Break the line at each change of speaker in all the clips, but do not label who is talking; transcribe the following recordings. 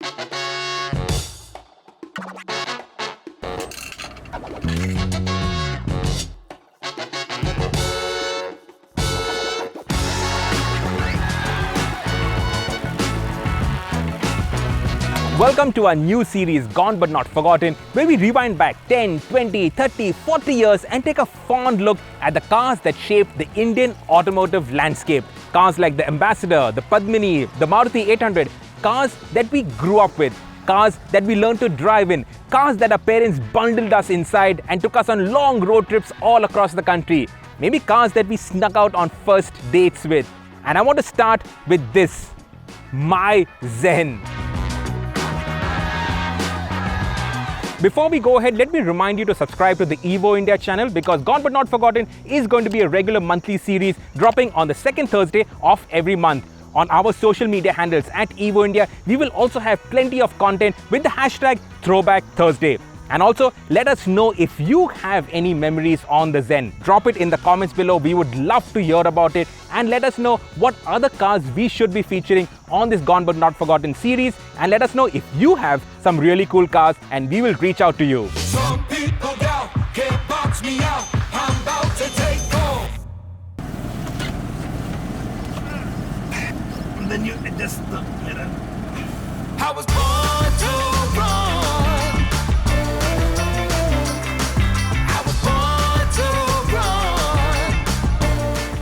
Welcome to our new series, Gone But Not Forgotten, where we rewind back 10, 20, 30, 40 years and take a fond look at the cars that shaped the Indian automotive landscape. Cars like the Ambassador, the Padmini, the Maruti 800, cars that we grew up with, cars that we learned to drive in, cars that our parents bundled us inside and took us on long road trips all across the country. Maybe cars that we snuck out on first dates with. And I want to start with this, my Zen. Before we go ahead, let me remind you to subscribe to the Evo India channel because Gone But Not Forgotten is going to be a regular monthly series dropping on the second Thursday of every month. On our social media handles at Evo India, we will also have plenty of content with the hashtag Throwback Thursday. And also, let us know if you have any memories on the Zen. Drop it in the comments below. We would love to hear about it. And let us know what other cars we should be featuring on this Gone But Not Forgotten series. And let us know if you have some really cool cars and we will reach out to you.
Some people doubt, can't box me out. I'm about to take off.
And then you adjust the mirror.
I was born to run.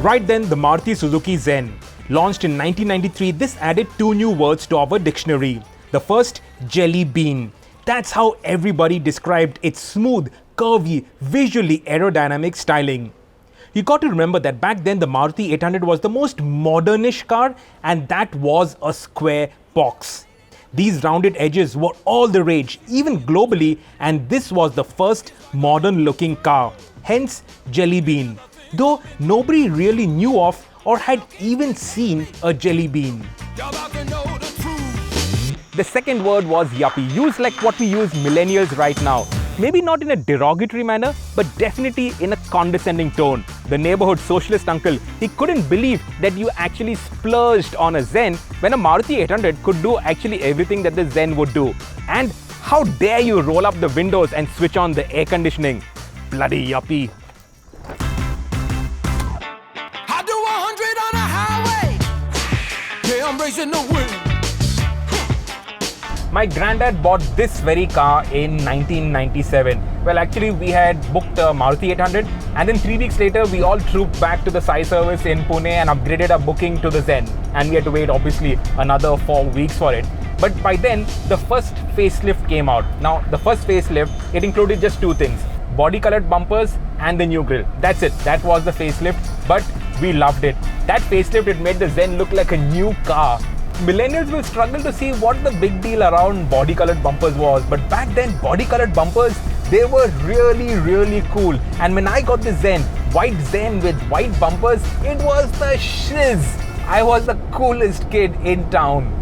Right then, the Maruti Suzuki Zen. Launched in 1993, this added two new words to our dictionary. The first, jelly bean. That's how everybody described its smooth, curvy, visually aerodynamic styling. You got to remember that back then the Maruti 800 was the most modernish car and that was a square box. These rounded edges were all the rage, even globally, and this was the first modern looking car, hence jelly bean. Though nobody really knew of or had even seen a jelly bean. The second word was yuppie, used like what we use millennials right now. Maybe not in a derogatory manner, but definitely in a condescending tone. The neighborhood socialist uncle, he couldn't believe that you actually splurged on a Zen when a Maruti 800 could do actually everything that the Zen would do. And how dare you roll up the windows and switch on the air conditioning? Bloody yuppie.
I'm racing the wind.
My granddad bought this very car in 1997. Well, actually, we had booked a Maruti 800 and then 3 weeks later, we all trooped back to the Sai service in Pune and upgraded our booking to the Zen. And we had to wait, obviously, another 4 weeks for it. But by then, the first facelift came out. Now, the first facelift, it included just two things. Body-colored bumpers and the new grille. That's it. That was the facelift. But we loved it. That facelift, it made the Zen look like a new car. Millennials will struggle to see what the big deal around body-colored bumpers was. But back then, body-colored bumpers, they were really cool. And when I got the Zen, white Zen with white bumpers, it was the shiz. I was the coolest kid in town.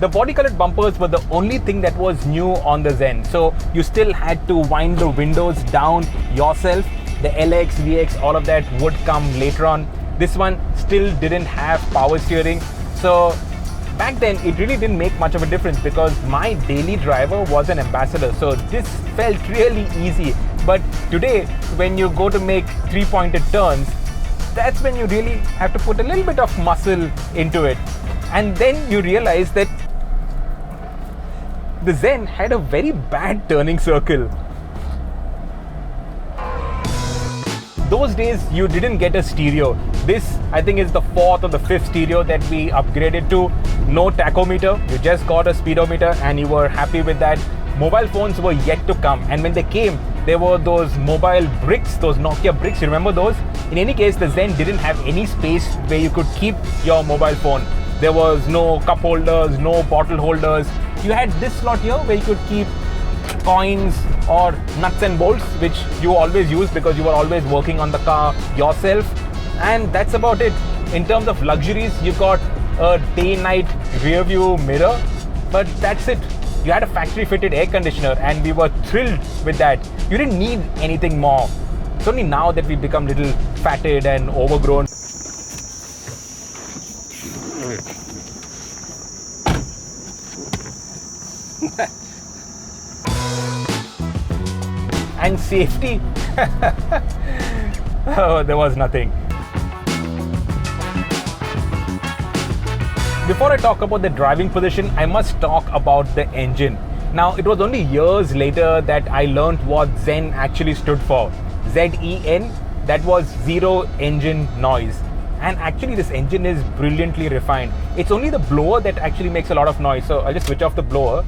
The body-colored bumpers were the only thing that was new on the Zen. So you still had to wind the windows down yourself. The LX, VX, all of that would come later on. This one still didn't have power steering. So back then, it really didn't make much of a difference because my daily driver was an Ambassador. So this felt really easy. But today, when you go to make three-pointed turns, that's when you really have to put a little bit of muscle into it. And then you realize that the Zen had a very bad turning circle. Those days, you didn't get a stereo. This, I think, is the 4th or the 5th stereo that we upgraded to. No tachometer, you just got a speedometer and you were happy with that. Mobile phones were yet to come, and when they came, there were those mobile bricks, those Nokia bricks, you remember those? In any case, the Zen didn't have any space where you could keep your mobile phone. There was no cup holders, no bottle holders. You had this slot here where you could keep coins or nuts and bolts, which you always use because you were always working on the car yourself. And that's about it. In terms of luxuries, you got a day-night rear view mirror, but that's it. You had a factory fitted air conditioner and we were thrilled with that. You didn't need anything more. It's only now that we've become little fatted and overgrown. And safety, oh, there was nothing. Before I talk about the driving position, I must talk about the engine. Now, it was only years later that I learned what Zen actually stood for. Z-E-N, that was zero engine noise. And actually this engine is brilliantly refined. It's only the blower that actually makes a lot of noise. So I'll just switch off the blower.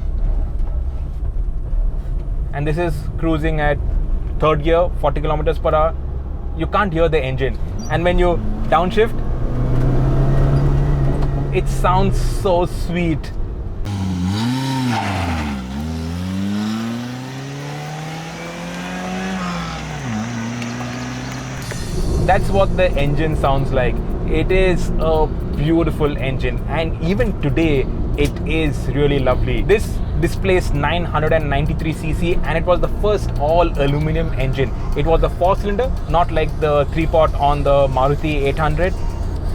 And this is cruising at third gear, 40 kilometers per hour. You can't hear the engine. And when you downshift, it sounds so sweet. That's what the engine sounds like. It is a beautiful engine, and even today it is really lovely. This displays 993cc and it was the first all aluminum engine. It was a 4-cylinder, not like the 3-pot on the Maruti 800.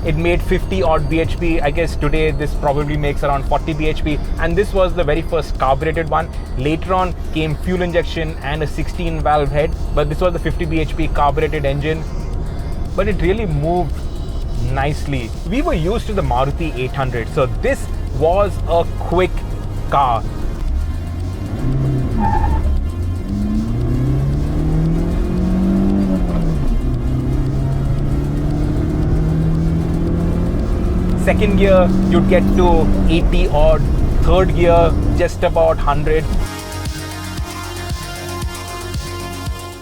It made 50 odd bhp. I guess today this probably makes around 40 bhp, and this was the very first carbureted one. Later on came fuel injection and a 16 valve head, but this was the 50 bhp carbureted engine. But it really moved nicely. We were used to the Maruti 800, so this was a quick car. Second gear, you'd get to 80 odd. Third gear, just about 100.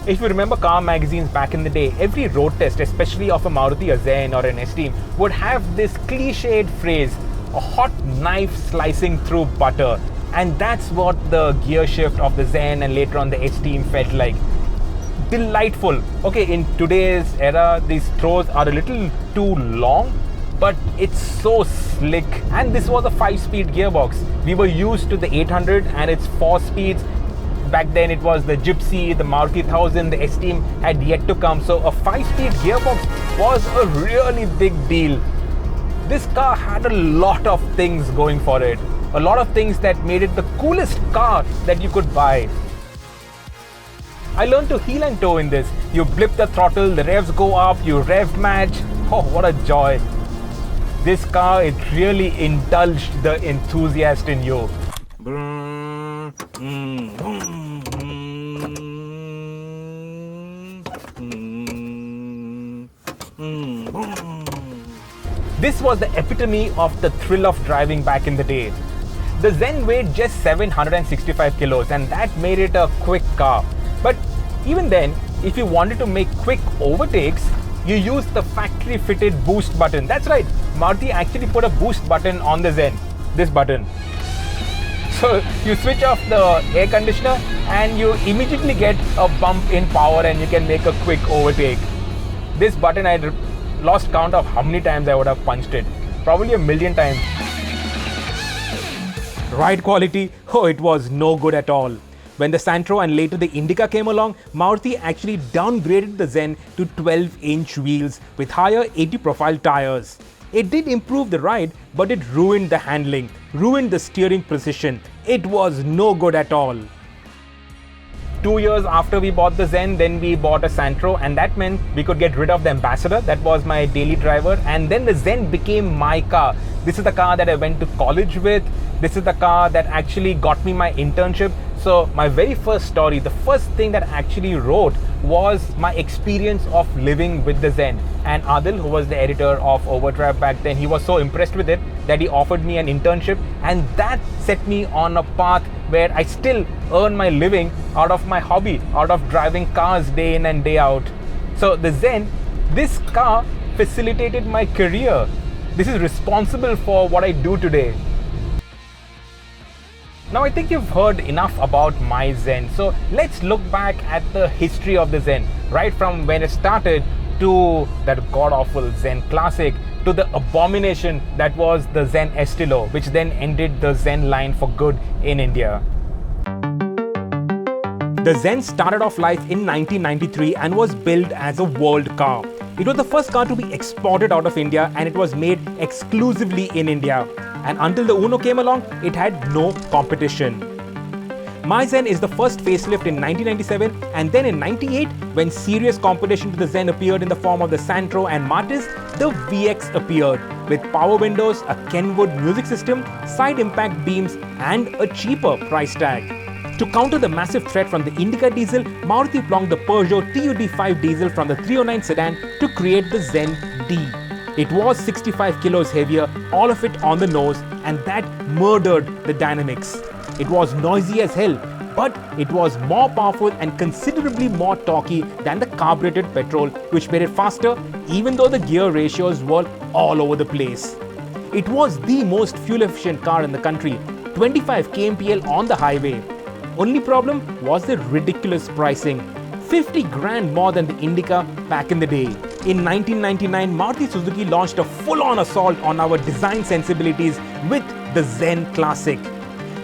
If you remember car magazines back in the day, every road test, especially of a Maruti Zen or an Esteem, would have this cliched phrase, a hot knife slicing through butter. And that's what the gear shift of the Zen and later on the Esteem felt like. Delightful. Okay, in today's era, these throws are a little too long, but it's so slick. And this was a 5-speed gearbox. We were used to the 800 and its 4 speeds. Back then it was the Gypsy, the Maruti 1000, the Esteem had yet to come. So a 5-speed gearbox was a really big deal. This car had a lot of things going for it. A lot of things that made it the coolest car that you could buy. I learned to heel and toe in this. You blip the throttle, the revs go up, you rev match. Oh, what a joy. This car, it really indulged the enthusiast in you. This was the epitome of the thrill of driving back in the day. The Zen weighed just 765 kilos and that made it a quick car. But even then, if you wanted to make quick overtakes, you used the factory fitted boost button. That's right, Maruti actually put a boost button on the Zen. This button. So you switch off the air conditioner and you immediately get a bump in power and you can make a quick overtake. This button, I lost count of how many times I would have punched it. Probably 1,000,000 times. Ride quality, oh, it was no good at all. When the Santro and later the Indica came along, Maruti actually downgraded the Zen to 12-inch wheels with higher 80 profile tires. It did improve the ride, but it ruined the handling, ruined the steering precision. It was no good at all. 2 years after we bought the Zen, then we bought a Santro, and that meant we could get rid of the Ambassador. That was my daily driver, and then the Zen became my car. This is the car that I went to college with. This is the car that actually got me my internship. So my very first story, the first thing that I actually wrote was my experience of living with the Zen. And Adil, who was the editor of Overdrive back then, he was so impressed with it that he offered me an internship, and that set me on a path where I still earn my living out of my hobby, out of driving cars day in and day out. So the Zen, this car facilitated my career. This is responsible for what I do today. Now I think you've heard enough about my Zen, so let's look back at the history of the Zen, right from when it started to that god-awful Zen Classic to the abomination that was the Zen Estilo, which then ended the Zen line for good in India. The Zen started off life in 1993 and was built as a world car. It was the first car to be exported out of India and it was made exclusively in India. And until the Uno came along, it had no competition. My Zen is the first facelift in 1997, and then in 98, when serious competition to the Zen appeared in the form of the Santro and Martis, the VX appeared with power windows, a Kenwood music system, side impact beams, and a cheaper price tag. To counter the massive threat from the Indica diesel, Maruti plonked the Peugeot TUD5 diesel from the 309 sedan to create the Zen D. It was 65 kilos heavier, all of it on the nose, and that murdered the dynamics. It was noisy as hell, but it was more powerful and considerably more torquey than the carbureted petrol, which made it faster even though the gear ratios were all over the place. It was the most fuel efficient car in the country, 25 kmpl on the highway. Only problem was the ridiculous pricing, 50 grand more than the Indica back in the day. In 1999, Maruti Suzuki launched a full-on assault on our design sensibilities with the Zen Classic.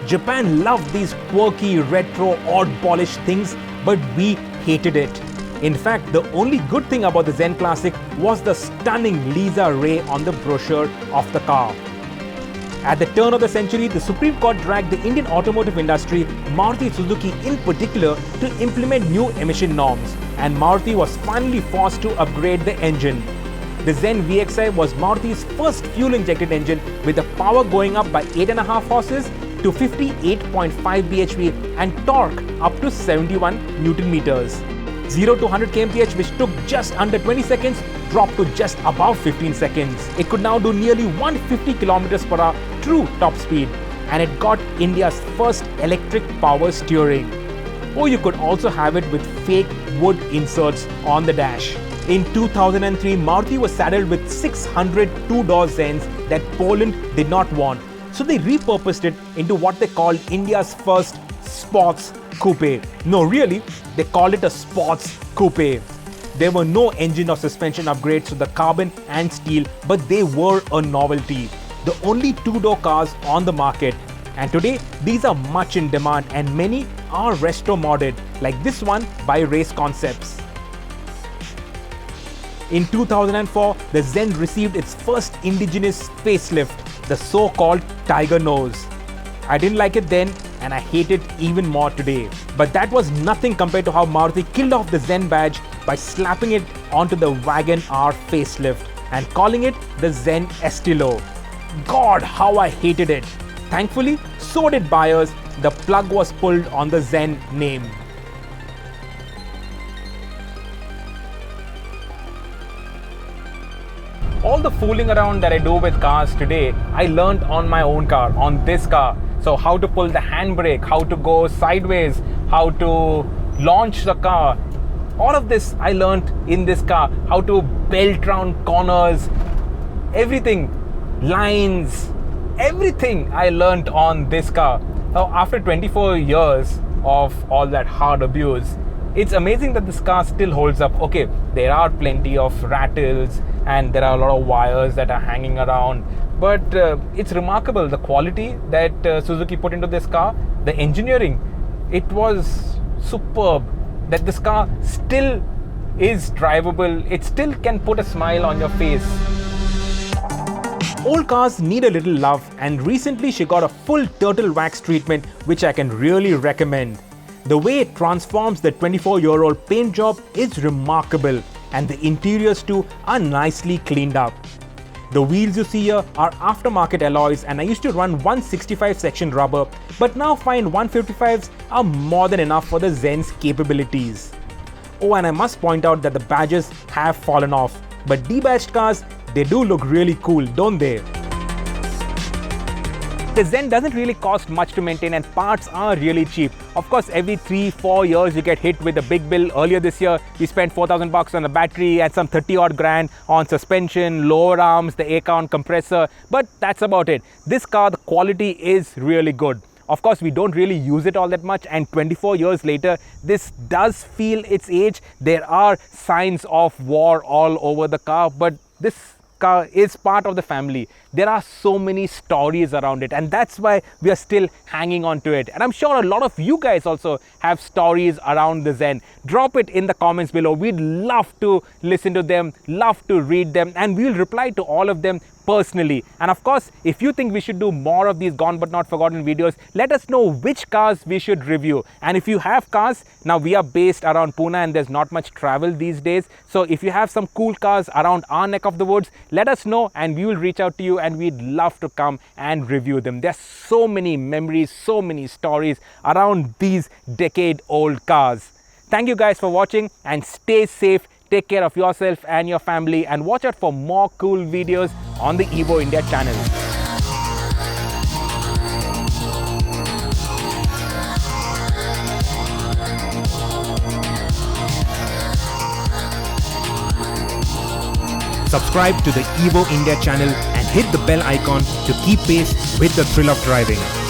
Japan loved these quirky, retro, odd polished things, but we hated it. In fact, the only good thing about the Zen Classic was the stunning Lisa Ray on the brochure of the car. At the turn of the century, the Supreme Court dragged the Indian automotive industry, Maruti Suzuki in particular, to implement new emission norms, and Maruti was finally forced to upgrade the engine. The Zen VXI was Maruti's first fuel-injected engine, with the power going up by 8.5 horses to 58.5 bhp and torque up to 71 Newton meters. 0 to 100 kmph, which took just under 20 seconds, dropped to just above 15 seconds. It could now do nearly 150 km per hour true top speed, and it got India's first electric power steering. Or you could also have it with fake wood inserts on the dash. In 2003, Maruti was saddled with 600 two-door Zens that Poland did not want. So they repurposed it into what they called India's first sports coupe. No, really, they called it a sports coupe. There were no engine or suspension upgrades to the carbon and steel, but they were a novelty. The only two-door cars on the market. And today, these are much in demand, and many are retro-modded, like this one by Race Concepts. In 2004, the Zen received its first indigenous facelift, the so-called Tiger Nose. I didn't like it then, and I hate it even more today. But that was nothing compared to how Maruti killed off the Zen badge by slapping it onto the Wagon R facelift and calling it the Zen Estilo. God, how I hated it. Thankfully, so did buyers. The plug was pulled on the Zen name. All the fooling around that I do with cars today, I learned on my own car, on this car. So how to pull the handbrake, how to go sideways, how to launch the car. All of this I learned in this car. How to belt round corners, everything, lines, everything I learned on this car. Now, after 24 years of all that hard abuse, it's amazing that this car still holds up. Okay, there are plenty of rattles and there are a lot of wires that are hanging around, but it's remarkable the quality that Suzuki put into this car, the engineering. It was superb that this car still is drivable. It still can put a smile on your face. Old cars need a little love, and recently she got a full turtle wax treatment, which I can really recommend. The way it transforms the 24-year-old paint job is remarkable, and the interiors too are nicely cleaned up. The wheels you see here are aftermarket alloys, and I used to run 165 section rubber, but now find 155s are more than enough for the Zen's capabilities. Oh, and I must point out that the badges have fallen off, but debadged cars, they do look really cool, don't they? The Zen doesn't really cost much to maintain, and parts are really cheap. Of course, every 3-4 years you get hit with a big bill. Earlier this year, we spent 4,000 bucks on a battery and some 30 odd grand on suspension, lower arms, the A-count compressor, but that's about it. This car, the quality is really good. Of course, we don't really use it all that much, and 24 years later, this does feel its age. There are signs of war all over the car, but this car is part of the family. There are so many stories around it, and that's why we are still hanging on to it. And I'm sure a lot of you guys also have stories around the Zen. Drop it in the comments below. We'd love to listen to them, love to read them, and we'll reply to all of them personally. And of course, if you think we should do more of these gone but not forgotten videos, let us know which cars we should review. And if you have cars, now we are based around Pune and there's not much travel these days. So if you have some cool cars around our neck of the woods, let us know and we will reach out to you and we'd love to come and review them. There's so many memories, so many stories around these decade-old cars. Thank you guys for watching and stay safe. Take care of yourself and your family and watch out for more cool videos on the Evo India channel. Subscribe to the Evo India channel and hit the bell icon to keep pace with the thrill of driving.